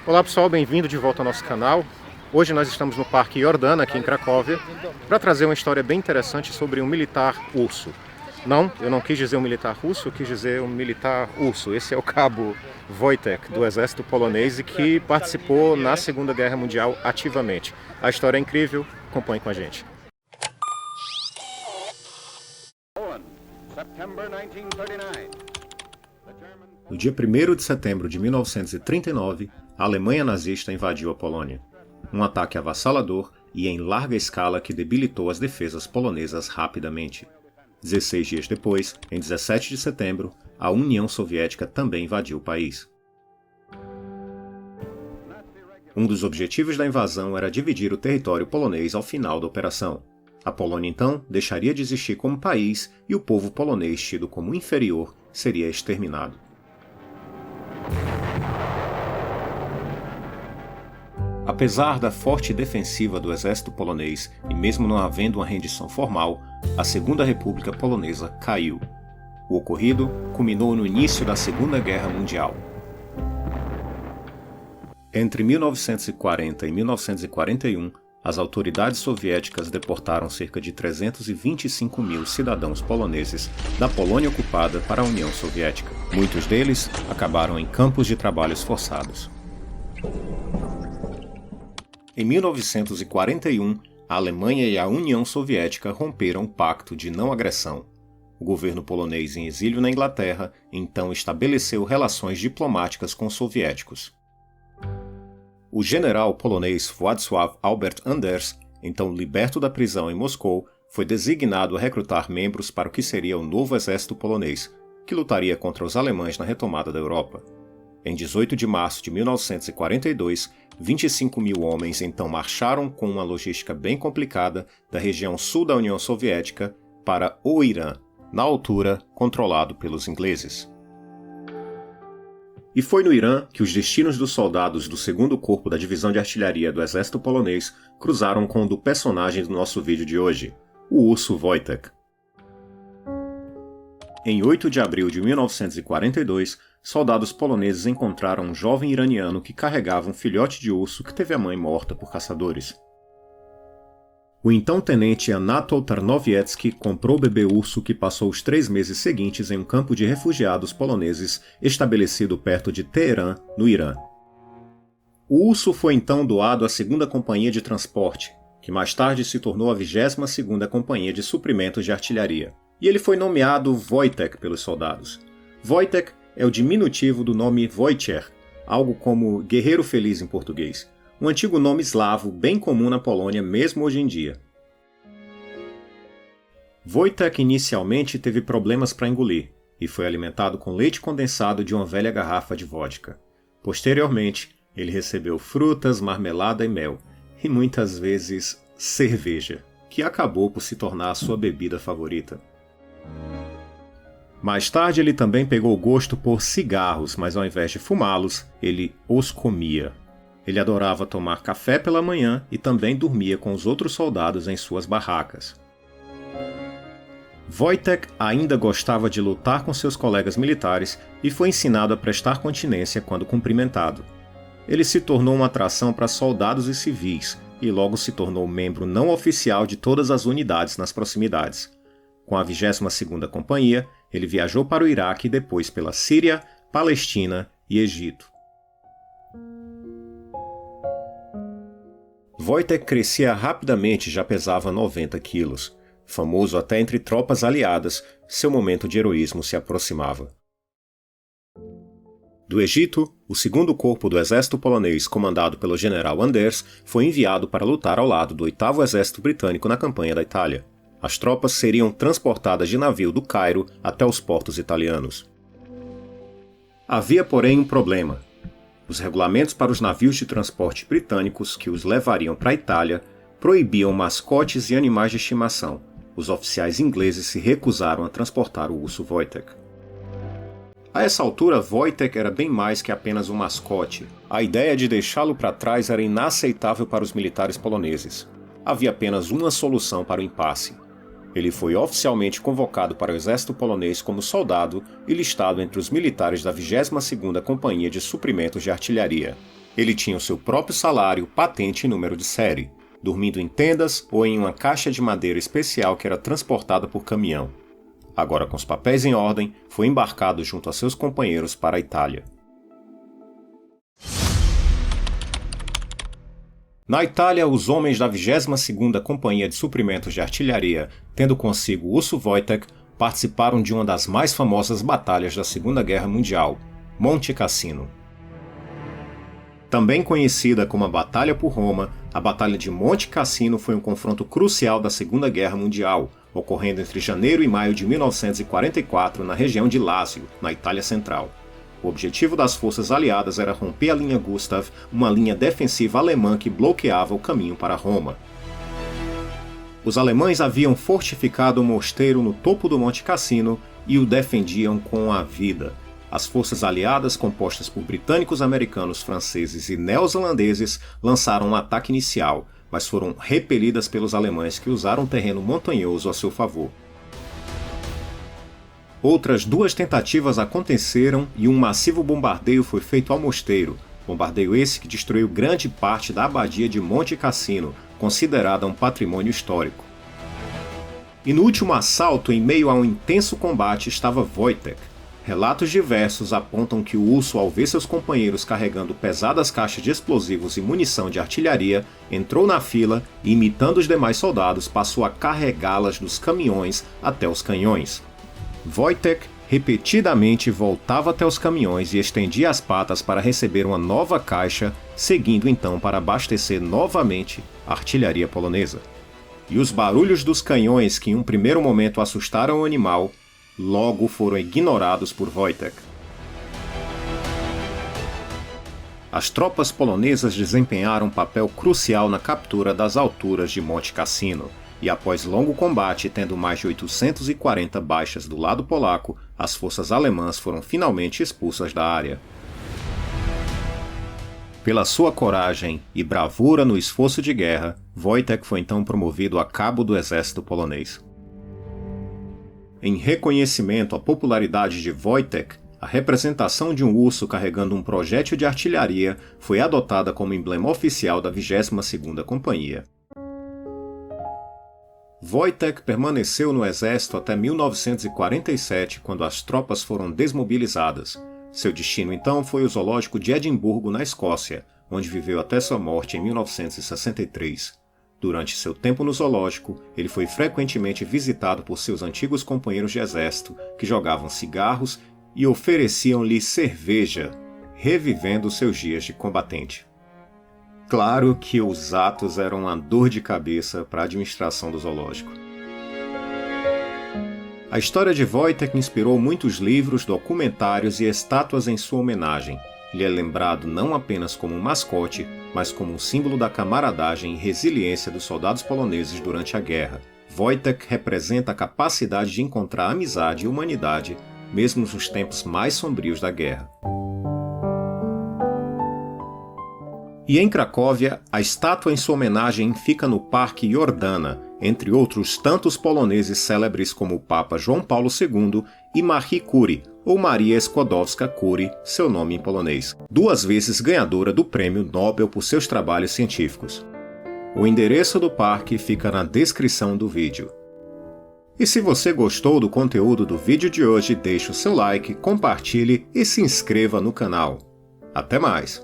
Olá pessoal, bem-vindo de volta ao nosso canal. Hoje nós estamos no Parque Jordana, aqui em Cracóvia, para trazer uma história bem interessante sobre um militar urso. Não, eu não quis dizer um militar russo, eu quis dizer um militar urso. Esse é o cabo Wojtek, do exército polonês, e que participou na Segunda Guerra Mundial ativamente. A história é incrível, acompanhe com a gente. No dia 1º de setembro de 1939, a Alemanha nazista invadiu a Polônia. Um ataque avassalador e em larga escala que debilitou as defesas polonesas rapidamente. 16 dias depois, em 17 de setembro, a União Soviética também invadiu o país. Um dos objetivos da invasão era dividir o território polonês ao final da operação. A Polônia, então, deixaria de existir como país e o povo polonês, tido como inferior, seria exterminado. Apesar da forte defensiva do exército polonês e mesmo não havendo uma rendição formal, a Segunda República Polonesa caiu. O ocorrido culminou no início da Segunda Guerra Mundial. Entre 1940 e 1941, as autoridades soviéticas deportaram cerca de 325 mil cidadãos poloneses da Polônia ocupada para a União Soviética. Muitos deles acabaram em campos de trabalhos forçados. Em 1941, a Alemanha e a União Soviética romperam o pacto de não agressão. O governo polonês em exílio na Inglaterra então estabeleceu relações diplomáticas com os soviéticos. O general polonês Władysław Albert Anders, então liberto da prisão em Moscou, foi designado a recrutar membros para o que seria o novo exército polonês, que lutaria contra os alemães na retomada da Europa. Em 18 de março de 1942, 25 mil homens então marcharam com uma logística bem complicada da região sul da União Soviética para o Irã, na altura controlado pelos ingleses. E foi no Irã que os destinos dos soldados do 2º Corpo da Divisão de Artilharia do Exército Polonês cruzaram com o do personagem do nosso vídeo de hoje, o urso Wojtek. Em 8 de abril de 1942, soldados poloneses encontraram um jovem iraniano que carregava um filhote de urso que teve a mãe morta por caçadores. O então tenente Anatol Tarnowiecki comprou o bebê urso que passou os 3 meses seguintes em um campo de refugiados poloneses estabelecido perto de Teherã, no Irã. O urso foi então doado à 2ª Companhia de Transporte, que mais tarde se tornou a 22ª Companhia de Suprimentos de Artilharia, e ele foi nomeado Wojtek pelos soldados. Wojtek é o diminutivo do nome Wojciech, algo como guerreiro feliz em português, um antigo nome eslavo bem comum na Polônia mesmo hoje em dia. Wojtek inicialmente teve problemas para engolir e foi alimentado com leite condensado de uma velha garrafa de vodka. Posteriormente, ele recebeu frutas, marmelada e mel, e muitas vezes cerveja, que acabou por se tornar a sua bebida favorita. Mais tarde ele também pegou gosto por cigarros, mas ao invés de fumá-los, ele os comia. Ele adorava tomar café pela manhã e também dormia com os outros soldados em suas barracas. Wojtek ainda gostava de lutar com seus colegas militares e foi ensinado a prestar continência quando cumprimentado. Ele se tornou uma atração para soldados e civis e logo se tornou membro não oficial de todas as unidades nas proximidades. Com a 22ª Companhia, ele viajou para o Iraque e depois pela Síria, Palestina e Egito. Wojtek crescia rapidamente e já pesava 90 quilos. Famoso até entre tropas aliadas, seu momento de heroísmo se aproximava. Do Egito, o 2º Corpo do Exército Polonês, comandado pelo general Anders, foi enviado para lutar ao lado do 8º Exército Britânico na campanha da Itália. As tropas seriam transportadas de navio do Cairo até os portos italianos. Havia, porém, um problema. Os regulamentos para os navios de transporte britânicos que os levariam para a Itália proibiam mascotes e animais de estimação. Os oficiais ingleses se recusaram a transportar o urso Wojtek. A essa altura, Wojtek era bem mais que apenas um mascote. A ideia de deixá-lo para trás era inaceitável para os militares poloneses. Havia apenas uma solução para o impasse. Ele foi oficialmente convocado para o exército polonês como soldado e listado entre os militares da 22ª Companhia de Suprimentos de Artilharia. Ele tinha o seu próprio salário, patente e número de série, dormindo em tendas ou em uma caixa de madeira especial que era transportada por caminhão. Agora com os papéis em ordem, foi embarcado junto a seus companheiros para a Itália. Na Itália, os homens da 22ª Companhia de Suprimentos de Artilharia, tendo consigo Urso Wojtek, participaram de uma das mais famosas batalhas da Segunda Guerra Mundial, Monte Cassino. Também conhecida como a Batalha por Roma, a Batalha de Monte Cassino foi um confronto crucial da Segunda Guerra Mundial, ocorrendo entre janeiro e maio de 1944 na região de Lácio, na Itália Central. O objetivo das forças aliadas era romper a linha Gustav, uma linha defensiva alemã que bloqueava o caminho para Roma. Os alemães haviam fortificado o mosteiro no topo do Monte Cassino e o defendiam com a vida. As forças aliadas, compostas por britânicos, americanos, franceses e neozelandeses, lançaram um ataque inicial, mas foram repelidas pelos alemães que usaram um terreno montanhoso a seu favor. Outras 2 tentativas aconteceram e um massivo bombardeio foi feito ao mosteiro, bombardeio esse que destruiu grande parte da abadia de Monte Cassino, considerada um patrimônio histórico. E no último assalto, em meio a um intenso combate, estava Wojtek. Relatos diversos apontam que o urso, ao ver seus companheiros carregando pesadas caixas de explosivos e munição de artilharia, entrou na fila e, imitando os demais soldados, passou a carregá-las dos caminhões até os canhões. Wojtek repetidamente voltava até os caminhões e estendia as patas para receber uma nova caixa, seguindo então para abastecer novamente a artilharia polonesa. E os barulhos dos canhões, que em um primeiro momento assustaram o animal, logo foram ignorados por Wojtek. As tropas polonesas desempenharam um papel crucial na captura das alturas de Monte Cassino. E após longo combate, tendo mais de 840 baixas do lado polaco, as forças alemãs foram finalmente expulsas da área. Pela sua coragem e bravura no esforço de guerra, Wojtek foi então promovido a cabo do exército polonês. Em reconhecimento à popularidade de Wojtek, a representação de um urso carregando um projétil de artilharia foi adotada como emblema oficial da 22ª Companhia. Wojtek permaneceu no exército até 1947, quando as tropas foram desmobilizadas. Seu destino então foi o zoológico de Edimburgo, na Escócia, onde viveu até sua morte em 1963. Durante seu tempo no zoológico, ele foi frequentemente visitado por seus antigos companheiros de exército, que jogavam cigarros e ofereciam-lhe cerveja, revivendo seus dias de combatente. Claro que os atos eram uma dor de cabeça para a administração do zoológico. A história de Wojtek inspirou muitos livros, documentários e estátuas em sua homenagem. Ele é lembrado não apenas como um mascote, mas como um símbolo da camaradagem e resiliência dos soldados poloneses durante a guerra. Wojtek representa a capacidade de encontrar amizade e humanidade, mesmo nos tempos mais sombrios da guerra. E em Cracóvia, a estátua em sua homenagem fica no Parque Jordana, entre outros tantos poloneses célebres como o Papa João Paulo II e Marie Curie, ou Maria Skłodowska-Curie, seu nome em polonês, 2 vezes ganhadora do Prêmio Nobel por seus trabalhos científicos. O endereço do parque fica na descrição do vídeo. E se você gostou do conteúdo do vídeo de hoje, deixe o seu like, compartilhe e se inscreva no canal. Até mais!